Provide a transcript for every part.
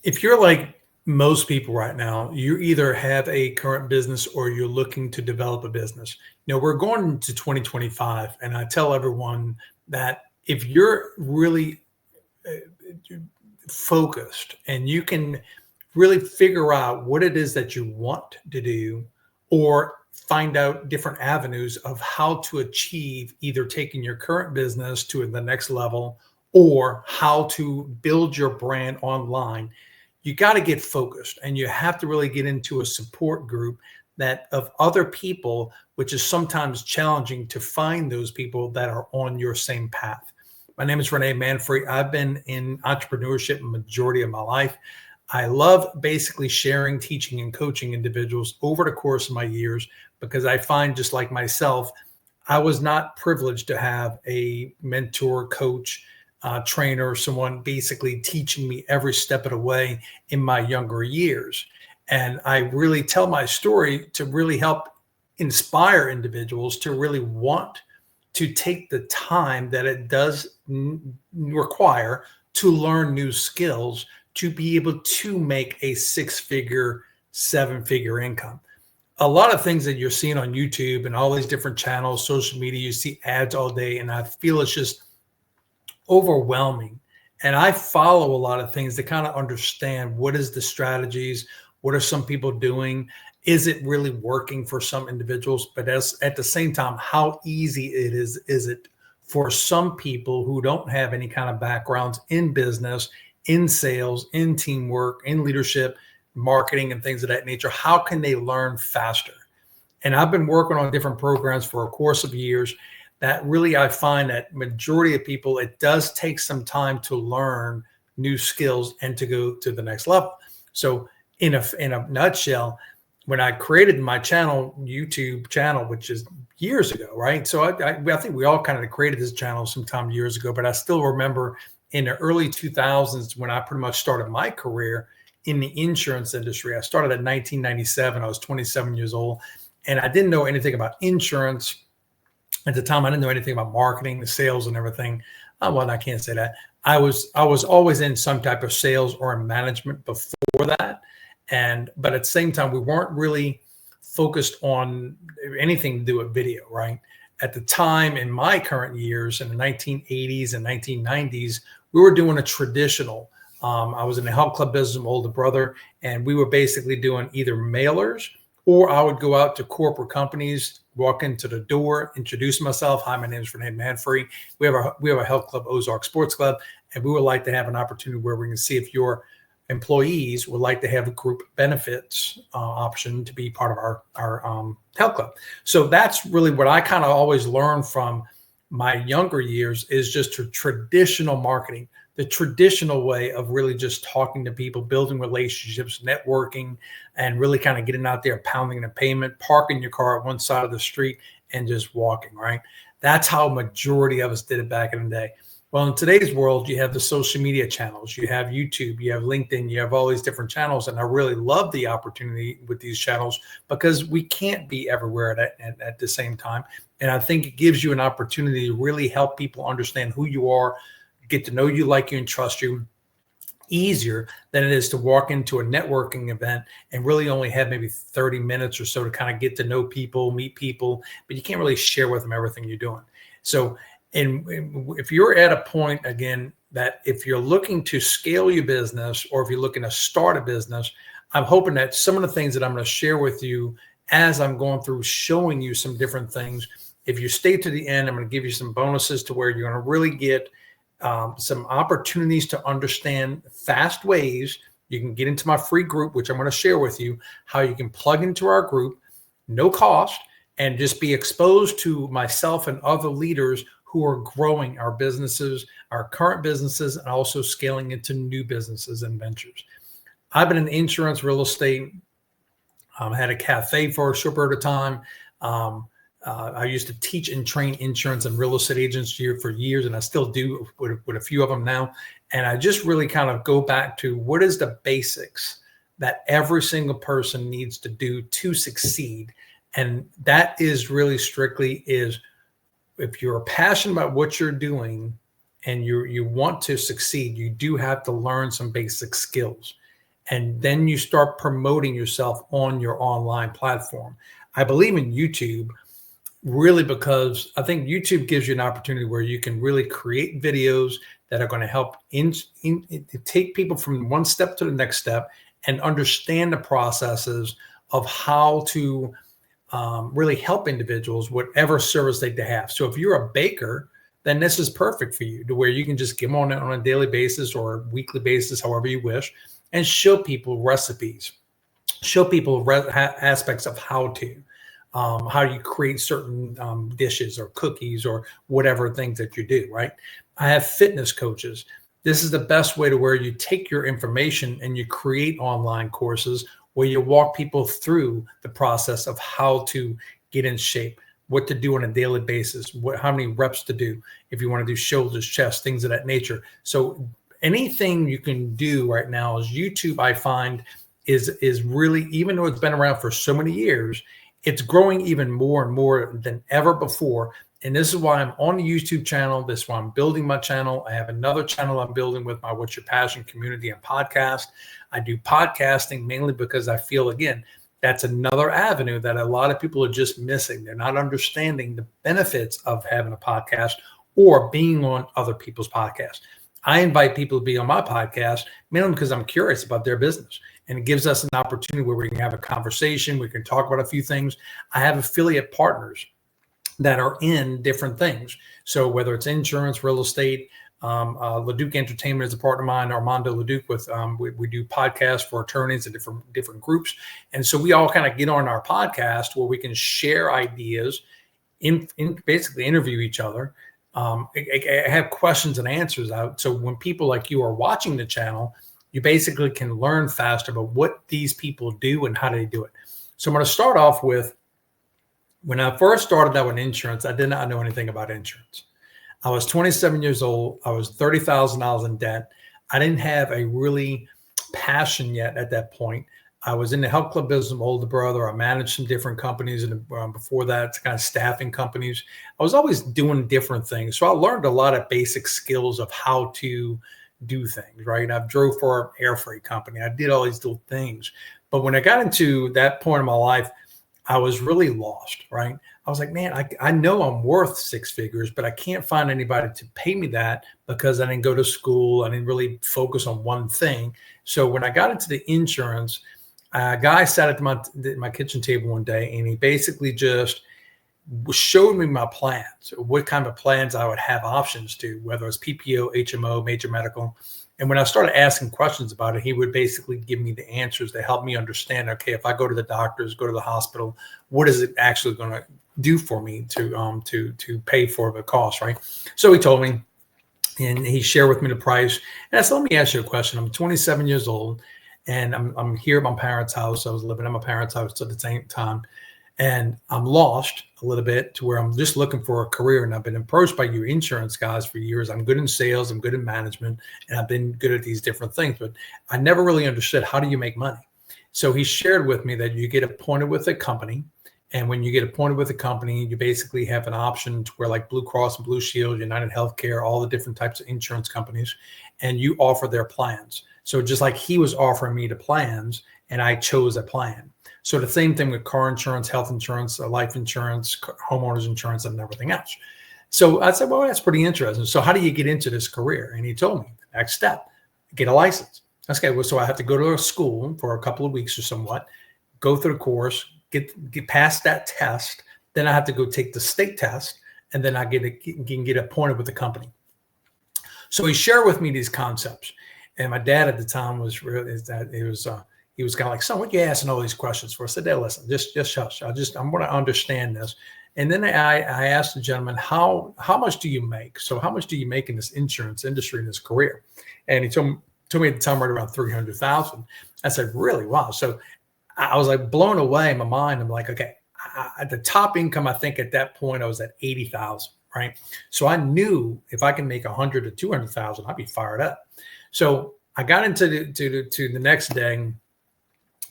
If you're like most people right now, you either have a current business or you're looking to develop a business. We're going into 2025, and I tell everyone that if you're really uh, focused and you can really figure out what it is that you want to do, or find out different avenues of how to achieve either taking your current business to the next level or how to build your brand online, you got to get focused and you have to really get into a support group that of other people, which is sometimes challenging to find those people that are on your same path. My name is Renee Manfrey. I've been in entrepreneurship the majority of my life. I love basically sharing, teaching, and coaching individuals over the course of my years because I find, just like myself, I was not privileged to have a mentor, coach, trainer, someone basically teaching me every step of the way in my younger years. And I really tell my story to really help inspire individuals to really want to take the time that it does require to learn new skills to be able to make a six-figure, seven-figure income. A lot of things that you're seeing on YouTube and all these different channels, social media, you see ads all day, and I feel it's just overwhelming. And I follow a lot of things to kind of understand what is the strategies, what are some people doing, is it really working for some individuals, but as at the same time, how easy it is it for some people who don't have any kind of backgrounds in business, in sales, in teamwork, in leadership, marketing, and things of that nature? How can they learn faster? And I've been working on different programs for a course of years that really, I find that majority of people, it does take some time to learn new skills and to go to the next level. So in a nutshell, when I created my channel, YouTube channel, which is years ago, right? So I think we all kind of created this channel sometime years ago, but I still remember in the early 2000s when I pretty much started my career in the insurance industry. I started in 1997. I was 27 years old, and I didn't know anything about insurance. At the time, I didn't know anything about marketing, the sales, and everything. Well, I can't say that. I was always in some type of sales or in management before that, but at the same time, we weren't really focused on anything to do with video, right? At the time, in my current years, in the 1980s and 1990s, we were doing a traditional. I was in the health club business, my older brother, and we were basically doing either mailers, or I would go out to corporate companies, walk into the door, introduce myself. Hi, my name is Renee Manfrey. We have a health club, Ozark Sports Club, and we would like to have an opportunity where we can see if your employees would like to have a group benefits option to be part of our health club. So that's really what I kind of always learned from my younger years, is just traditional marketing, the traditional way of really just talking to people, building relationships, networking, and really kind of getting out there, pounding the pavement, parking your car at one side of the street and just walking, right? That's how majority of us did it back in the day. Well, in today's world, you have the social media channels, you have YouTube, you have LinkedIn, you have all these different channels. And I really love the opportunity with these channels because we can't be everywhere at the same time. And I think it gives you an opportunity to really help people understand who you are, get to know you, like you, and trust you easier than it is to walk into a networking event and really only have maybe 30 minutes or so to kind of get to know people, meet people, but you can't really share with them everything you're doing. So, and if you're at a point, again, that if you're looking to scale your business or if you're looking to start a business, I'm hoping that some of the things that I'm going to share with you as I'm going through showing you some different things, if you stay to the end, I'm going to give you some bonuses to where you're going to really get some opportunities to understand fast ways. You can get into my free group, which I'm going to share with you, how you can plug into our group, no cost, and just be exposed to myself and other leaders who are growing our businesses, our current businesses, and also scaling into new businesses and ventures. I've been in insurance, real estate. I had a cafe for a short period of time. I used to teach and train insurance and real estate agents here for years, and I still do with a few of them now. And I just really kind of go back to what is the basics that every single person needs to do to succeed. And that is really strictly is if you're passionate about what you're doing and you want to succeed, you do have to learn some basic skills. and then you start promoting yourself on your online platform. I believe in YouTube really because I think YouTube gives you an opportunity where you can really create videos that are going to help take people from one step to the next step and understand the processes of how to really help individuals, whatever service they have. So if you're a baker, then this is perfect for you, to where you can just get on a daily basis or weekly basis, however you wish, and show people recipes, show people aspects of how you create certain dishes or cookies or whatever things that you do, right? I have fitness coaches. This is the best way to where you take your information and you create online courses where you walk people through the process of how to get in shape, what to do on a daily basis, how many reps to do, if you want to do shoulders, chest, things of that nature. So anything you can do right now is YouTube, I find, is really, even though it's been around for so many years, it's growing even more and more than ever before. And this is why I'm on the YouTube channel. This is why I'm building my channel. I have another channel I'm building with my What's Your Passion community and podcast. I do podcasting mainly because I feel, again, that's another avenue that a lot of people are just missing. They're not understanding the benefits of having a podcast or being on other people's podcasts. I invite people to be on my podcast mainly because I'm curious about their business. And it gives us an opportunity where we can have a conversation. We can talk about a few things. I have affiliate partners that are in different things. So whether it's insurance, real estate, LeDuc Entertainment is a partner of mine, Armando LeDuc, with we do podcasts for attorneys and different groups. And so we all kind of get on our podcast where we can share ideas, in basically interview each other. I have questions and answers out. So when people like you are watching the channel, you basically can learn faster about what these people do and how they do it. So I'm going to start off with, when I first started out with insurance, I did not know anything about insurance. I was 27 years old. I was $30,000 in debt. I didn't have a really passion yet at that point. I was in the health club business with my older brother. I managed some different companies, and before that, it's kind of staffing companies. I was always doing different things. So I learned a lot of basic skills of how to do things, right? I drove for an air freight company. I did all these little things. But when I got into that point in my life, I was really lost, right? I was like, man, I know I'm worth six figures, but I can't find anybody to pay me that because I didn't go to school. I didn't really focus on one thing. So when I got into the insurance, a guy sat at my kitchen table one day, and he basically just showed me my plans, what kind of plans I would have options to, whether it's PPO, HMO, major medical. And when I started asking questions about it, he would basically give me the answers that helped me understand, okay, if I go to the doctors, go to the hospital, what is it actually going to do for me to pay for the cost, right? So he told me, and he shared with me the price. And I said, let me ask you a question. I'm 27 years old, and I'm here at my parents' house. I was living at my parents' house at the same time. And I'm lost a little bit to where I'm just looking for a career. And I've been approached by you insurance guys for years. I'm good in sales. I'm good in management. And I've been good at these different things. But I never really understood, how do you make money? So he shared with me that you get appointed with a company. And when you get appointed with a company, you basically have an option to where, like Blue Cross and Blue Shield, United Healthcare, all the different types of insurance companies, and you offer their plans. So just like he was offering me the plans, and I chose a plan. So the same thing with car insurance, health insurance, life insurance, homeowners insurance, and everything else. So I said, well, that's pretty interesting. So how do you get into this career? And he told me, the next step, get a license. Okay, well, so I have to go to a school for a couple of weeks or somewhat, go through the course, get past that test. Then I have to go take the state test, and then I can get appointed with the company. So he shared with me these concepts. And my dad at the time was he was kind of like, son, what are you asking all these questions for? I said, hey, listen, just hush. I want to understand this. And then I asked the gentleman, how much do you make? So how much do you make in this insurance industry, in this career? And he told me at the time right around 300,000. I said, really? Wow. So I was like blown away in my mind. I'm like, okay, at the top income, I think at that point I was at 80,000, right? So I knew if I can make 100 to 200,000, I'd be fired up. So I got into the next day.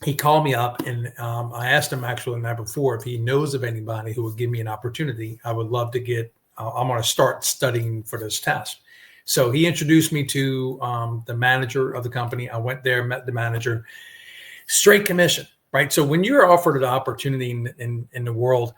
He called me up, and I asked him actually the night before if he knows of anybody who would give me an opportunity. I would love to get. I'm going to start studying for this test. So he introduced me to the manager of the company. I went there, met the manager. Straight commission, right? So when you're offered an opportunity in the world,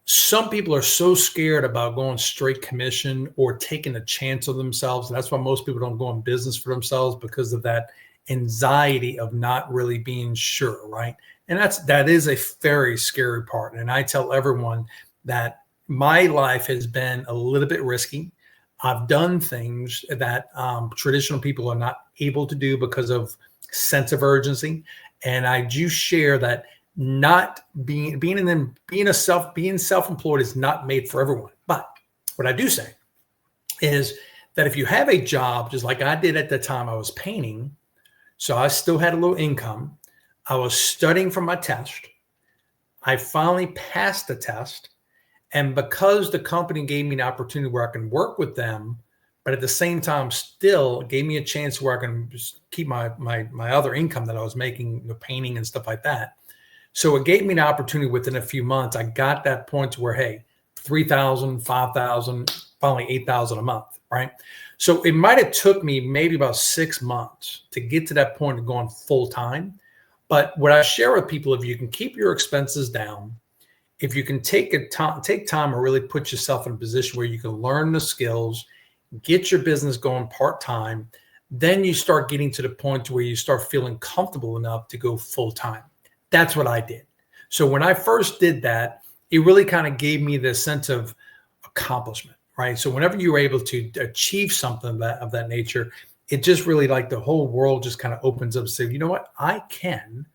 some people are so scared about going straight commission or taking a chance on themselves. That's why most people don't go in business for themselves, because of that anxiety of not really being sure, right? And that is a very scary part. And I tell everyone that my life has been a little bit risky. I've done things that traditional people are not able to do because of sense of urgency. And I do share that not being self-employed is not made for everyone. But what I do say is that if you have a job, just like I did at the time I was painting, so I still had a little income. I was studying for my test. I finally passed the test. And because the company gave me an opportunity where I can work with them, but at the same time still gave me a chance where I can just keep my other income that I was making, painting and stuff like that. So it gave me an opportunity within a few months. I got that point to where, hey, 3,000, 5,000, finally 8,000 a month, right? So it might have took me maybe about 6 months to get to that point of going full time. But what I share with people, if you can keep your expenses down, if you can take time and really put yourself in a position where you can learn the skills, get your business going part-time, then you start getting to the point where you start feeling comfortable enough to go full-time. That's what I did. So when I first did that, it really kind of gave me this sense of accomplishment, right? So whenever you were able to achieve something of that nature, it just really, like, the whole world just kind of opens up and say, you know what? I can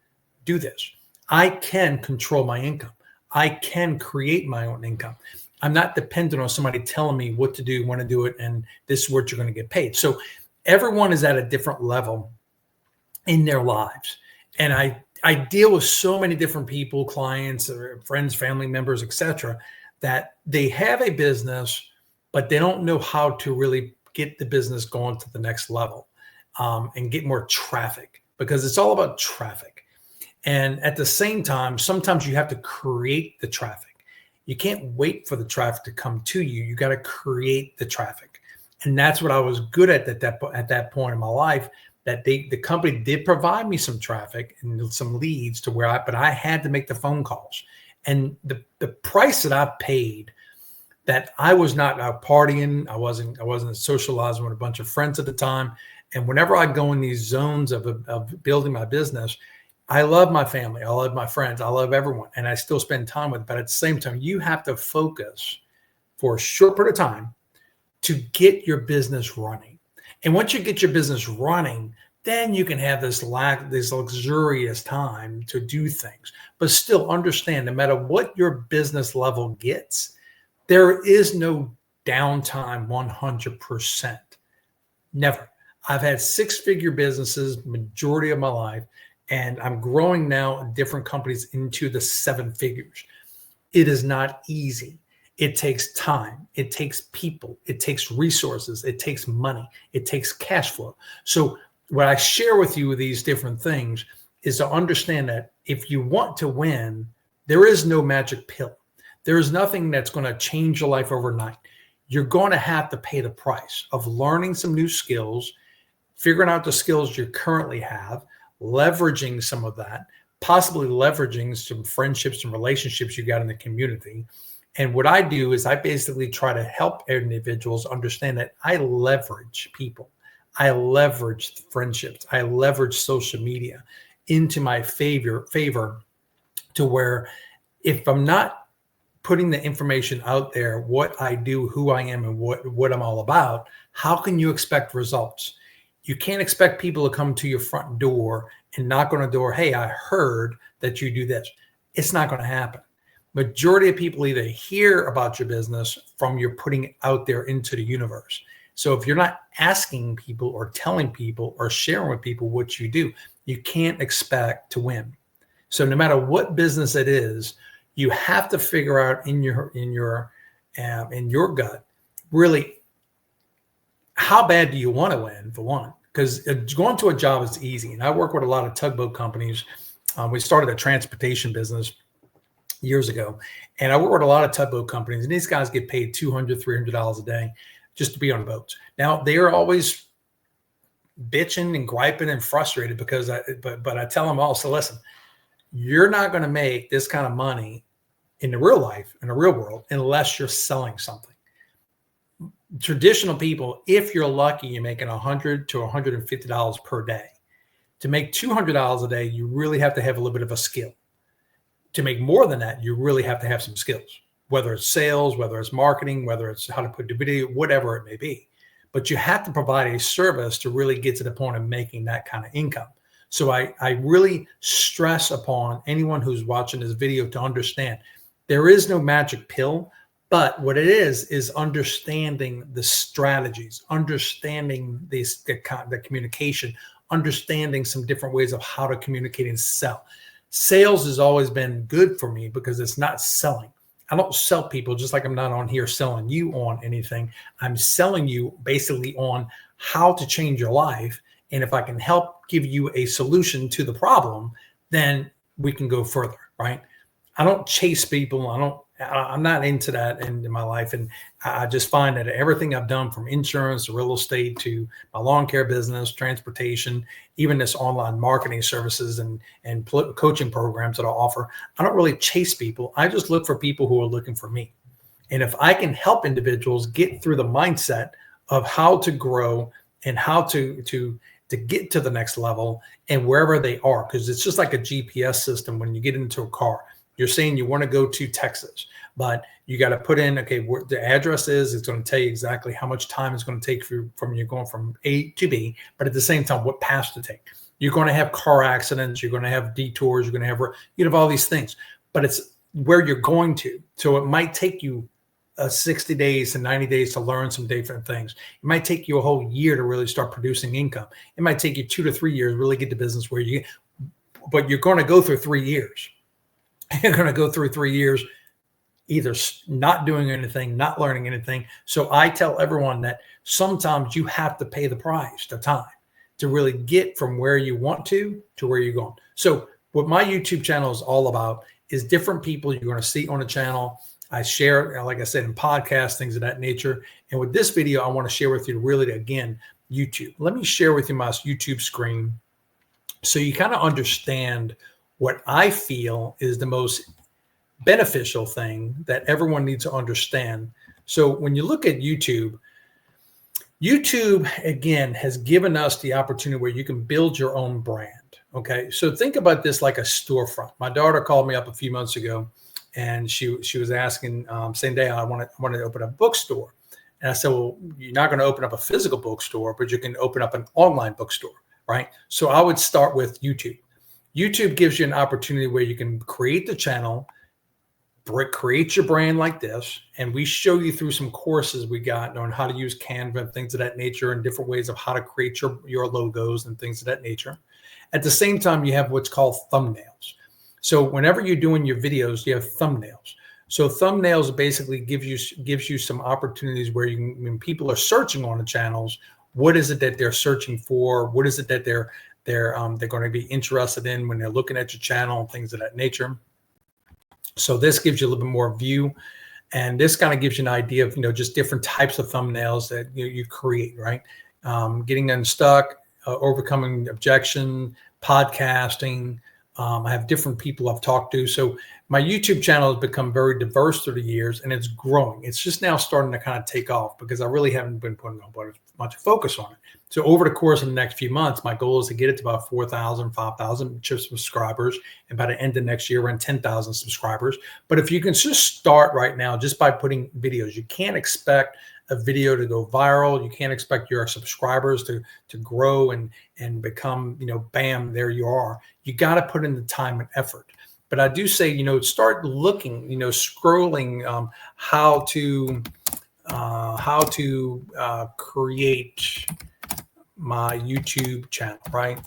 do this. I can control my income. I can create my own income. I'm not dependent on somebody telling me what to do, when to do it, and this is what you're going to get paid. So everyone is at a different level in their lives. And I deal with so many different people, clients, or friends, family members, etc., that they have a business, but they don't know how to really get the business going to the next level and get more traffic, because it's all about traffic. And at the same time, sometimes you have to create the traffic. You can't wait for the traffic to come to you. You got to create the traffic. And that's what I was good at that point in my life, that the company did provide me some traffic and some leads to where but I had to make the phone calls. And the price that I paid, that I was not out partying. I wasn't socializing with a bunch of friends at the time. And whenever I go in these zones of building my business, I love my family. I love my friends. I love everyone. And I still spend time with them. But at the same time, you have to focus for a short period of time to get your business running. And once you get your business running, then you can have this luxurious time to do things. But still understand, no matter what your business level gets, there is no downtime 100%. Never. I've had 6-figure businesses majority of my life, and I'm growing now in different companies into the 7 figures. It is not easy. It takes time. It takes people. It takes resources. It takes money. It takes cash flow. So what I share with you with these different things is to understand that if you want to win, there is no magic pill. There is nothing that's going to change your life overnight. You're going to have to pay the price of learning some new skills, figuring out the skills you currently have, leveraging some of that, possibly leveraging some friendships and relationships you got in the community. And what I do is I basically try to help individuals understand that I leverage people. I leverage friendships. I leverage social media into my favor to where if I'm not putting the information out there, what I do, who I am, and what I'm all about, how can you expect results? You can't expect people to come to your front door and knock on a door, hey, I heard that you do this. It's not going to happen. Majority of people either hear about your business from you're putting it out there into the universe. So if you're not asking people or telling people or sharing with people what you do, you can't expect to win. So no matter what business it is, you have to figure out in your gut, really, how bad do you want to win, for one? Because going to a job is easy. And I work with a lot of tugboat companies. We started a transportation business years ago. And I work with a lot of tugboat companies. And these guys get paid $200, $300 a day just to be on boats. Now they are always bitching and griping and frustrated because but I tell them also, listen, you're not going to make this kind of money in the real life, in the real world, unless you're selling something. Traditional people, if you're lucky, you're making $100 to $150 per day. To make $200 a day, you really have to have a little bit of a skill. To make more than that, you really have to have some skills, whether it's sales, whether it's marketing, whether it's how to put the video, whatever it may be. But you have to provide a service to really get to the point of making that kind of income. So I really stress upon anyone who's watching this video to understand there is no magic pill, but what it is understanding the strategies, understanding the communication, understanding some different ways of how to communicate and sell. Sales has always been good for me because it's not selling. I don't sell people, just like I'm not on here selling you on anything. I'm selling you basically on how to change your life. And if I can help give you a solution to the problem, then we can go further, right? I don't chase people. I'm not into that in my life. And I just find that everything I've done, from insurance to real estate to my lawn care business, transportation, even this online marketing services and coaching programs that I offer, I don't really chase people. I just look for people who are looking for me. And if I can help individuals get through the mindset of how to grow and how to get to the next level and wherever they are, because it's just like a GPS system when you get into a car. You're saying you want to go to Texas, but you got to put in, okay, where the address is. It's going to tell you exactly how much time it's going to take from you going from A to B, but at the same time, what paths to take. You're going to have car accidents. You're going to have detours. You're going to have all these things, but it's where you're going to. So it might take you 60 days to 90 days to learn some different things. It might take you a whole year to really start producing income. It might take you 2 to 3 years to really get to business where but you're going to go through 3 years. You're going to go through 3 years either not doing anything, not learning anything. So I tell everyone that sometimes you have to pay the price, the time, to really get from where you want to where you're going. So what my YouTube channel is all about is different people you're going to see on the channel. I share, like I said, in podcasts, things of that nature. And with this video, I want to share with you really, again, YouTube. Let me share with you my YouTube screen so you kind of understand what I feel is the most beneficial thing that everyone needs to understand. So when you look at YouTube, again, has given us the opportunity where you can build your own brand. Okay. So think about this like a storefront. My daughter called me up a few months ago and she was asking, same day, I want to open a bookstore. And I said, well, you're not going to open up a physical bookstore, but you can open up an online bookstore, right? So I would start with YouTube. YouTube gives you an opportunity where you can create the channel, create your brand like this, and we show you through some courses we got on how to use Canva and things of that nature, and different ways of how to create your logos and things of that nature. At the same time, you have what's called thumbnails. So whenever you're doing your videos, you have thumbnails. So thumbnails basically gives you some opportunities where when people are searching on the channels, what is it that they're searching for? What is it that they're going to be interested in when they're looking at your channel and things of that nature. So this gives you a little bit more view, and this kind of gives you an idea of, just different types of thumbnails that you create, right? Getting unstuck, overcoming objection, podcasting. I have different people I've talked to. So my YouTube channel has become very diverse through the years, and it's growing. It's just now starting to kind of take off because I really haven't been putting much focus on it. So over the course of the next few months, my goal is to get it to about 4,000, 5,000 subscribers. And by the end of next year, around 10,000 subscribers. But if you can just start right now, just by putting videos, you can't expect a video to go viral. You can't expect your subscribers to grow and become, bam, there you are. You got to put in the time and effort. But I do say, start looking, scrolling how to create my YouTube channel, right?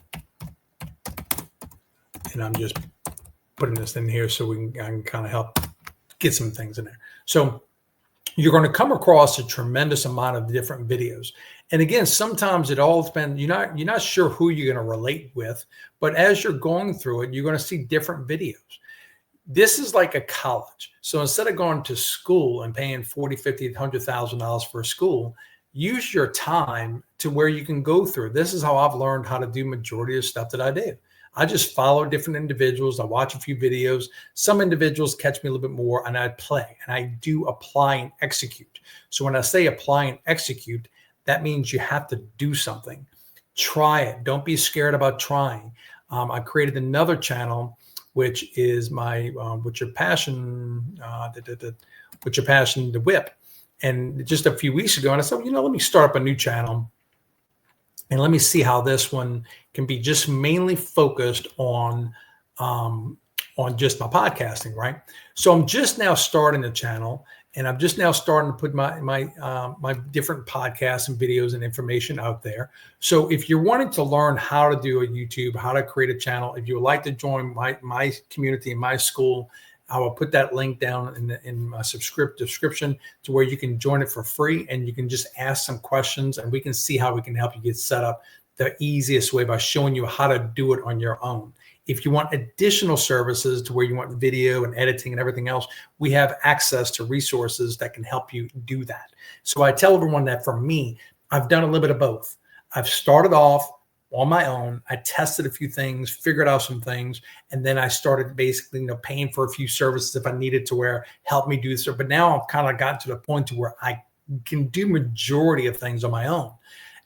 And I'm just putting this in here so I can kind of help get some things in there. So you're going to come across a tremendous amount of different videos. And again, sometimes it all depends. You're not sure who you're going to relate with, but as you're going through it, you're going to see different videos. This is like a college. So instead of going to school and paying $40,000, $50,000, $100,000 for a school, use your time to where you can go through. This is how I've learned how to do majority of stuff that I do. I just follow different individuals. I watch a few videos. Some individuals catch me a little bit more, and I play, and I do apply and execute. So when I say apply and execute, that means you have to do something. Try it. Don't be scared about trying. I created another channel, which is my What's Your Passion, What's Your Passion, the whip. And just a few weeks ago, and I said, let me start up a new channel and let me see how this one can be just mainly focused on just my podcasting, right? So I'm just now starting the channel, and I'm just now starting to put my different podcasts and videos and information out there. So if you're wanting to learn how to do a YouTube, how to create a channel, if you would like to join my community in my school, I will put that link down in my description to where you can join it for free, and you can just ask some questions, and we can see how we can help you get set up the easiest way by showing you how to do it on your own. If you want additional services to where you want video and editing and everything else, we have access to resources that can help you do that. So I tell everyone that for me, I've done a little bit of both. I've started off on my own. I tested a few things, figured out some things, and then I started basically, paying for a few services if I needed to where help me do this. But now I've kind of gotten to the point to where I can do majority of things on my own.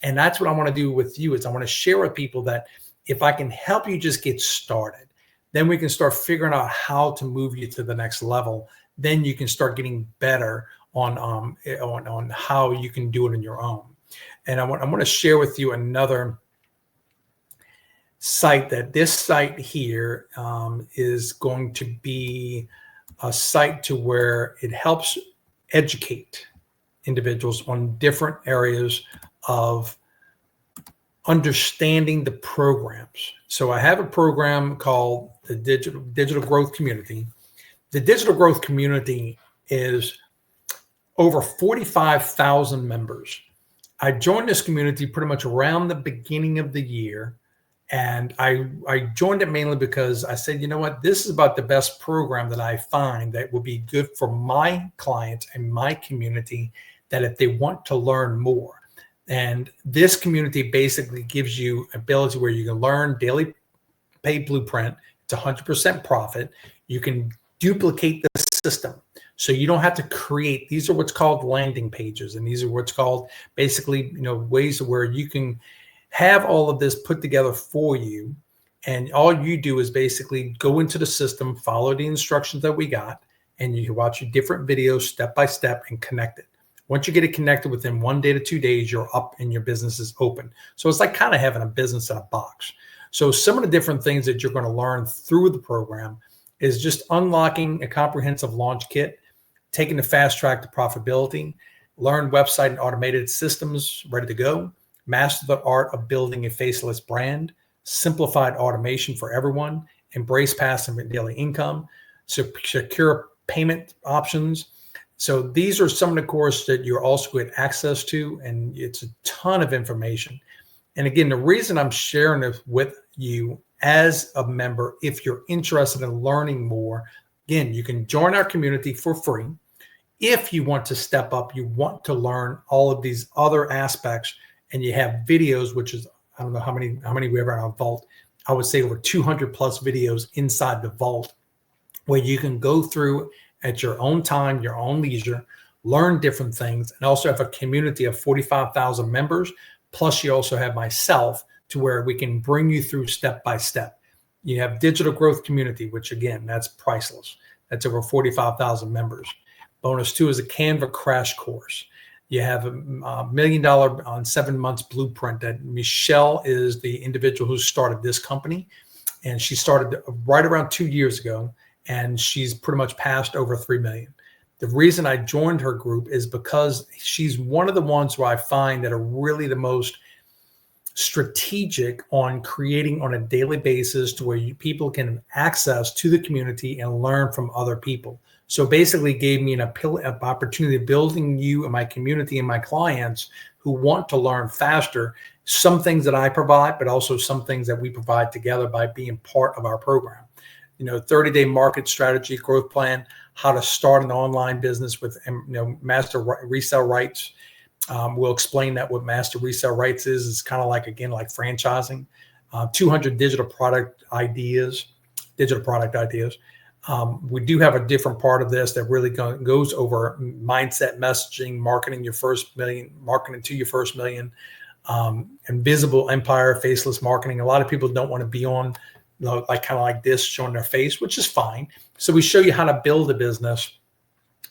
And that's what I want to do with you is I want to share with people that if I can help you just get started, then we can start figuring out how to move you to the next level. Then you can start getting better on how you can do it on your own. And I want to share with you another site. That this site here is going to be a site to where it helps educate individuals on different areas of understanding the programs. So I have a program called the Digital Growth Community. The Digital Growth Community is over 45,000 members. I joined this community pretty much around the beginning of the year. And I joined it mainly because I said, this is about the best program that I find that will be good for my clients and my community, that if they want to learn more. And this community basically gives you ability where you can learn daily pay blueprint. It's 100% profit. You can duplicate the system. So you don't have to create. These are what's called landing pages. And these are what's called basically, ways where you can have all of this put together for you. And all you do is basically go into the system, follow the instructions that we got, and you can watch your different videos step by step and connect it. Once you get it connected within 1 day to 2 days, you're up and your business is open. So it's like kind of having a business in a box. So some of the different things that you're going to learn through the program is just unlocking a comprehensive launch kit, taking the fast track to profitability, learn website and automated systems ready to go, master the art of building a faceless brand, simplified automation for everyone, embrace passive and daily income, secure payment options. So these are some of the courses that you're also get access to, and it's a ton of information. And again, the reason I'm sharing this with you as a member, if you're interested in learning more, again, you can join our community for free. If you want to step up, you want to learn all of these other aspects, and you have videos, which is, I don't know how many we have in our vault. I would say over 200 plus videos inside the vault where you can go through at your own time, your own leisure, learn different things, and also have a community of 45,000 members. Plus, you also have myself to where we can bring you through step by step. You have Digital Growth Community, which again, that's priceless. That's over 45,000 members. Bonus 2 is a Canva crash course. You have a $1 million on 7 months blueprint that Michelle is the individual who started this company. And she started right around 2 years ago. And she's pretty much passed over 3 million. The reason I joined her group is because she's one of the ones where I find that are really the most strategic on creating on a daily basis to where people can access to the community and learn from other people. So basically gave me an opportunity of building you and my community and my clients who want to learn faster, some things that I provide, but also some things that we provide together by being part of our program. 30-day market strategy, growth plan, how to start an online business with, master resale rights, We'll explain that what master resale rights is. It's kind of like, again, like franchising. 200 digital product ideas. We do have a different part of this that really goes over mindset, messaging, marketing to your first million, invisible empire, faceless marketing. A lot of people don't want to be on, like kind of like this, showing their face, which is fine. So we show you how to build a business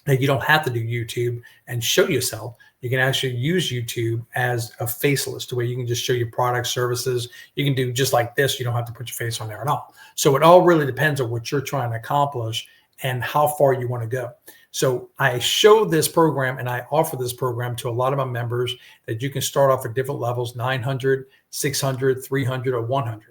that you don't have to do YouTube and show yourself. You can actually use YouTube as a faceless, to where you can just show your products, services. You can do just like this. You don't have to put your face on there at all. So it all really depends on what you're trying to accomplish and how far you want to go. So I show this program and I offer this program to a lot of my members that you can start off at different levels, 900, 600, 300, or 100.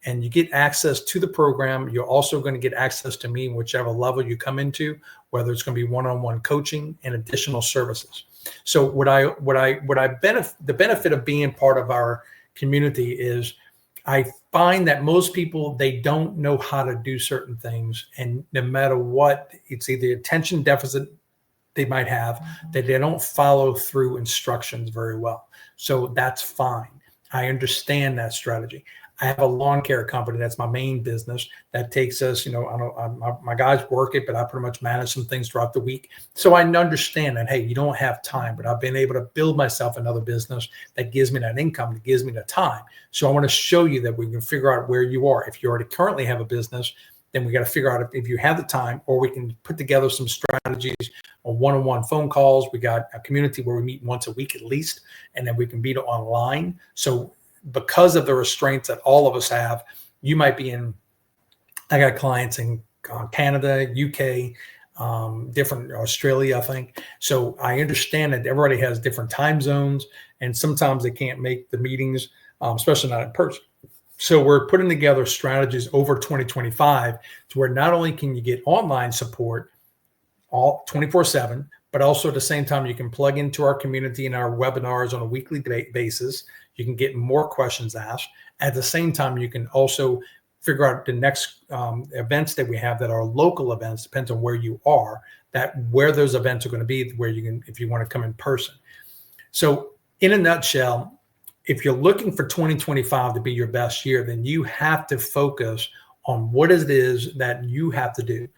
And you get access to the program. You're also going to get access to me, whichever level you come into, whether it's going to be one-on-one coaching and additional services. So the benefit of being part of our community is I find that most people, they don't know how to do certain things. And no matter what, it's either attention deficit they might have, that they don't follow through instructions very well. So that's fine. I understand that strategy. I have a lawn care company. That's my main business. That takes us, my guys work it, but I pretty much manage some things throughout the week. So I understand that, hey, you don't have time, but I've been able to build myself another business that gives me that income, that gives me the time. So I want to show you that we can figure out where you are. If you already currently have a business, then we got to figure out if you have the time, or we can put together some strategies or one-on-one phone calls. We got a community where we meet once a week at least, and then we can meet online. So because of the restraints that all of us have, you might be I got clients in Canada, UK, different Australia, I think. So I understand that everybody has different time zones, and sometimes they can't make the meetings, especially not in person. So we're putting together strategies over 2025 to where not only can you get online support all 24/7, but also at the same time, you can plug into our community and our webinars on a weekly basis. You can get more questions asked. At the same time, you can also figure out the next events that we have that are local events, depends on where you are, where those events are going to be, where you can, if you want to come in person. So in a nutshell, if you're looking for 2025 to be your best year, then you have to focus on what it is that you have to do.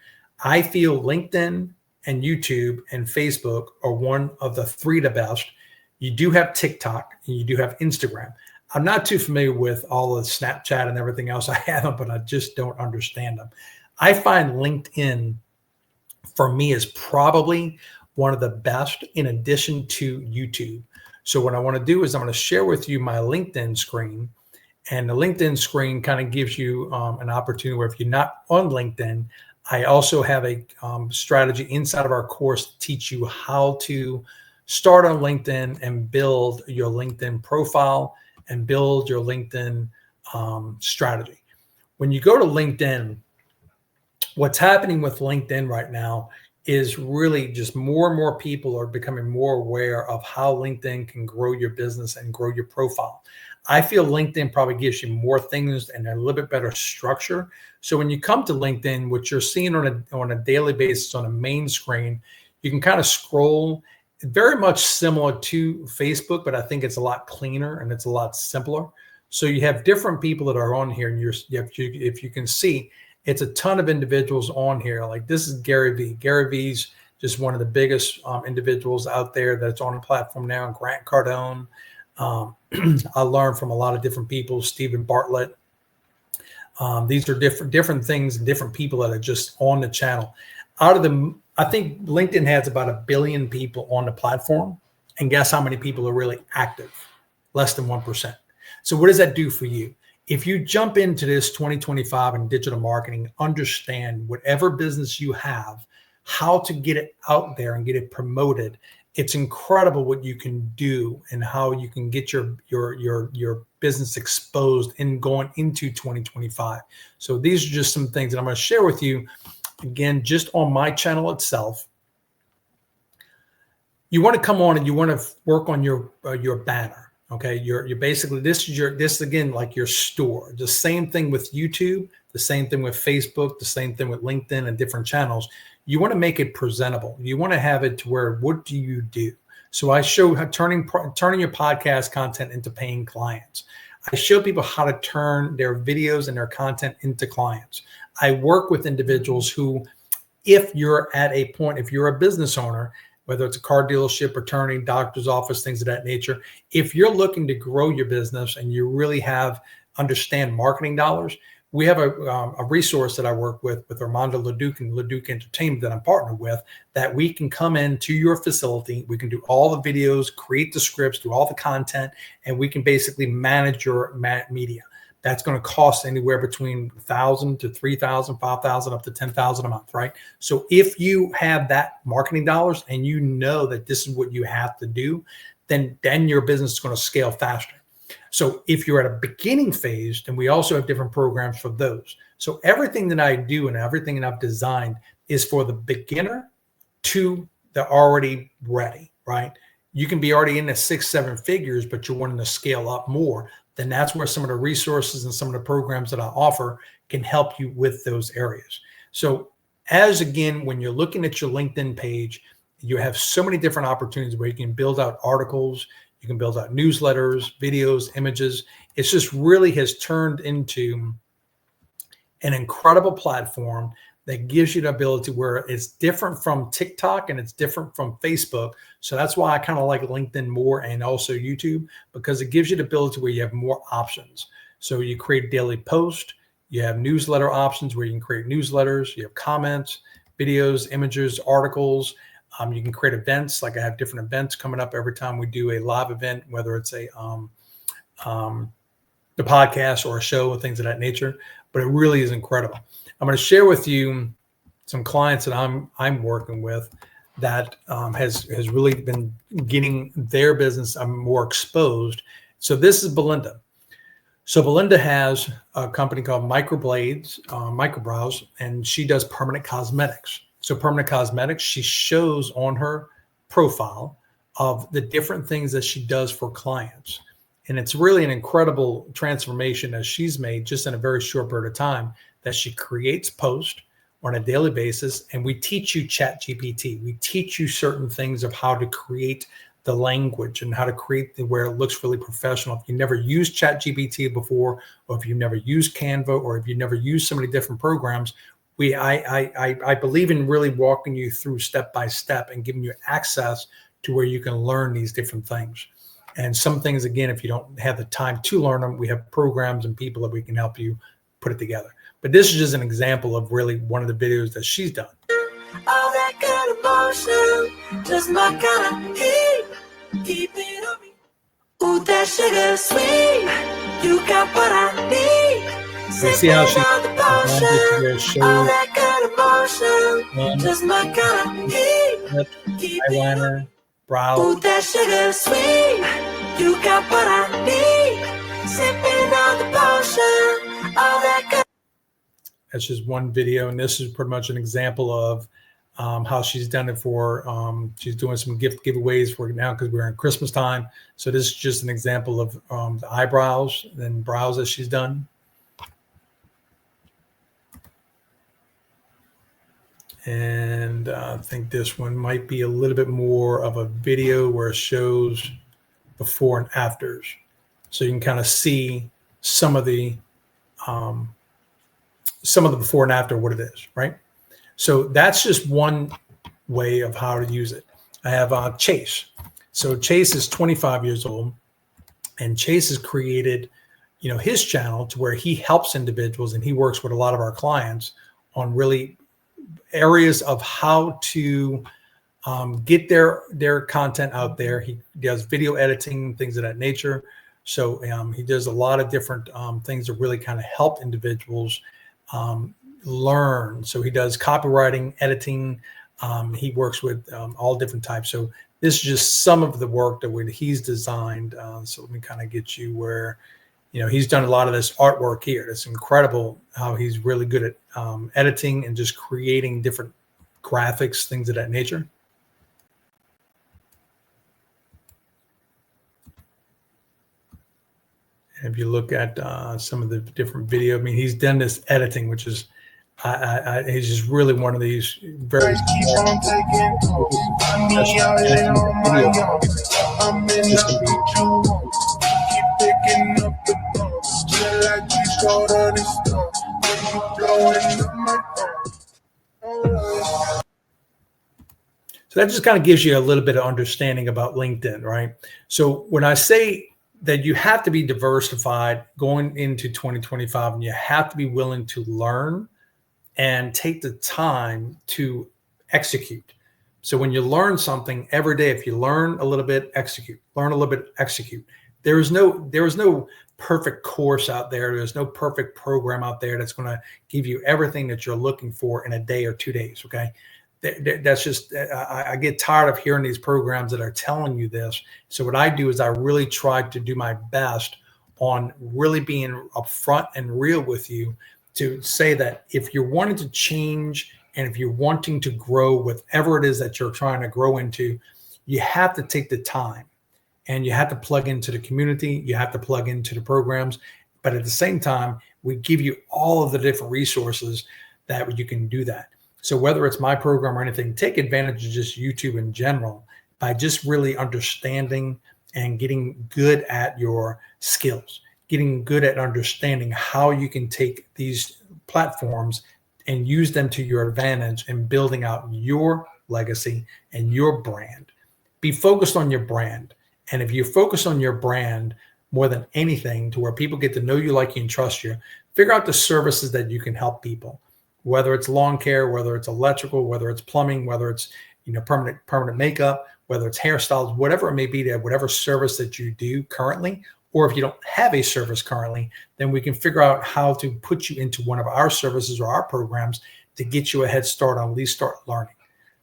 I feel LinkedIn and YouTube and Facebook are one of the three the best. You do have TikTok and you do have Instagram. I'm not too familiar with all the Snapchat and everything else. I have them, but I just don't understand them. I find LinkedIn for me is probably one of the best in addition to YouTube. So what I want to do is I'm going to share with you my LinkedIn screen. And the LinkedIn screen kind of gives you an opportunity where if you're not on LinkedIn, I also have a strategy inside of our course to teach you how to start on LinkedIn and build your LinkedIn profile and build your LinkedIn strategy. When you go to LinkedIn, what's happening with LinkedIn right now is really just more and more people are becoming more aware of how LinkedIn can grow your business and grow your profile. I feel LinkedIn probably gives you more things and a little bit better structure. So when you come to LinkedIn, what you're seeing on a daily basis on a main screen, you can kind of scroll. Very much similar to Facebook, but I think it's a lot cleaner and it's a lot simpler. So you have different people that are on here, and if you can see, it's a ton of individuals on here. Like this is Gary Vee. Gary Vee's just one of the biggest individuals out there that's on the platform now. Grant Cardone. I learned from a lot of different people. Stephen Bartlett. These are different things and different people that are just on the channel. I think LinkedIn has about 1 billion people on the platform. And guess how many people are really active? Less than 1%. So what does that do for you? If you jump into this 2025 in digital marketing, understand whatever business you have, how to get it out there and get it promoted. It's incredible what you can do and how you can get your business exposed and going into 2025. So these are just some things that I'm going to share with you. Again, just on my channel itself, you want to come on and you want to work on your banner. Okay, you're basically this is again like your store. The same thing with YouTube, the same thing with Facebook, the same thing with LinkedIn and different channels. You want to make it presentable. You want to have it to where what do you do? So I show how turning your podcast content into paying clients. I show people how to turn their videos and their content into clients. I work with individuals who, if you're at a point, if you're a business owner, whether it's a car dealership, attorney, doctor's office, things of that nature, if you're looking to grow your business and you really understand marketing dollars, we have a resource that I work with Armando Leduc and Leduc Entertainment that I'm partnered with, that we can come into your facility. We can do all the videos, create the scripts, do all the content, and we can basically manage your media. That's going to cost anywhere between $1,000 to $3,000, $5,000, up to $10,000 a month, right? So if you have that marketing dollars and you know that this is what you have to do, then your business is going to scale faster. So if you're at a beginning phase, then we also have different programs for those. So everything that I do and everything that I've designed is for the beginner to the already ready, right? You can be already in the 6-7 figures, but you're wanting to scale up more. Then that's where some of the resources and some of the programs that I offer can help you with those areas. So when you're looking at your LinkedIn page, you have so many different opportunities where you can build out articles, you can build out newsletters, videos, images. It's just really has turned into an incredible platform that gives you the ability where it's different from TikTok and it's different from Facebook. So that's why I kind of like LinkedIn more, and also YouTube, because it gives you the ability where you have more options. So you create daily posts, you have newsletter options where you can create newsletters, you have comments, videos, images, articles. You can create events. Like I have different events coming up every time we do a live event, whether it's the podcast or a show and things of that nature. But it really is incredible. I'm going to share with you some clients that I'm working with that has really been getting their business more exposed. So this is Belinda. So Belinda has a company called Microbrows, and she does permanent cosmetics. So permanent cosmetics, she shows on her profile of the different things that she does for clients. And it's really an incredible transformation that she's made just in a very short period of time, that she creates posts on a daily basis. And we teach you ChatGPT. We teach you certain things of how to create the language and how to create where it looks really professional. If you never used ChatGPT before, or if you've never used Canva, or if you've never used so many different programs, I believe in really walking you through step by step and giving you access to where you can learn these different things. And some things, again, if you don't have the time to learn them, we have programs and people that we can help you put it together. But this is just an example of really one of the videos that she's done. All that good emotion, just my kind of heat. Keep it on me. Ooh, that sugar sweet. You got what I need. You see how she on the potion. All that good emotion, just my kind of heat. Keep eyeliner, brows. Ooh, that sugar sweet. You got what I need. Sipping on the potion. All that good. That's just one video, and this is pretty much an example of how she's done it for. She's doing some giveaways for now because we're in Christmas time. So this is just an example of the eyebrows and brows that she's done. And I think this one might be a little bit more of a video where it shows before and afters. So you can kind of see some of the before and after, what it is, right? So that's just one way of how to use it. I have Chase. So Chase is 25 years old, and Chase has created, his channel to where he helps individuals, and he works with a lot of our clients on really areas of how to get their content out there. He does video editing, things of that nature. So he does a lot of different things to really kind of help individuals learn. So he does copywriting, editing. He works with all different types. So this is just some of the work that he's designed. So let me kind of get you where, he's done a lot of this artwork here. It's incredible how he's really good at editing and just creating different graphics, things of that nature. And if you look at some of the different video, he's done this editing, which is He's just really one of these very. So that just kind of gives you a little bit of understanding about LinkedIn, right? So when I say that you have to be diversified going into 2025, and you have to be willing to learn and take the time to execute. So when you learn something every day, if you learn a little bit, execute, learn a little bit, execute. There is no perfect course out there. There's no perfect program out there that's going to give you everything that you're looking for in a day or 2 days. Okay. That's just, I get tired of hearing these programs that are telling you this. So what I do is I really try to do my best on really being upfront and real with you to say that if you're wanting to change and if you're wanting to grow whatever it is that you're trying to grow into, you have to take the time and you have to plug into the community. You have to plug into the programs. But at the same time, we give you all of the different resources that you can do that. So whether it's my program or anything, take advantage of just YouTube in general by just really understanding and getting good at your skills, getting good at understanding how you can take these platforms and use them to your advantage in building out your legacy and your brand. Be focused on your brand. And if you focus on your brand more than anything to where people get to know you, like you, and trust you, figure out the services that you can help people. Whether it's lawn care, whether it's electrical, whether it's plumbing, whether it's permanent makeup, whether it's hairstyles, whatever it may be, that whatever service that you do currently, or if you don't have a service currently, then we can figure out how to put you into one of our services or our programs to get you a head start on at least start learning.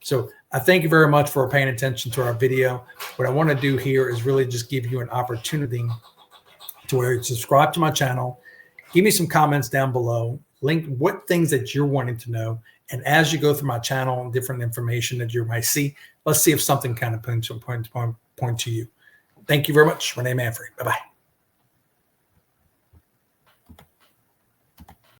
So I thank you very much for paying attention to our video. What I want to do here is really just give you an opportunity to where you subscribe to my channel, give me some comments down below, link what things that you're wanting to know. And as you go through my channel and different information that you might see, let's see if something kind of points to you. Thank you very much. Renee Manfrey. Bye-bye.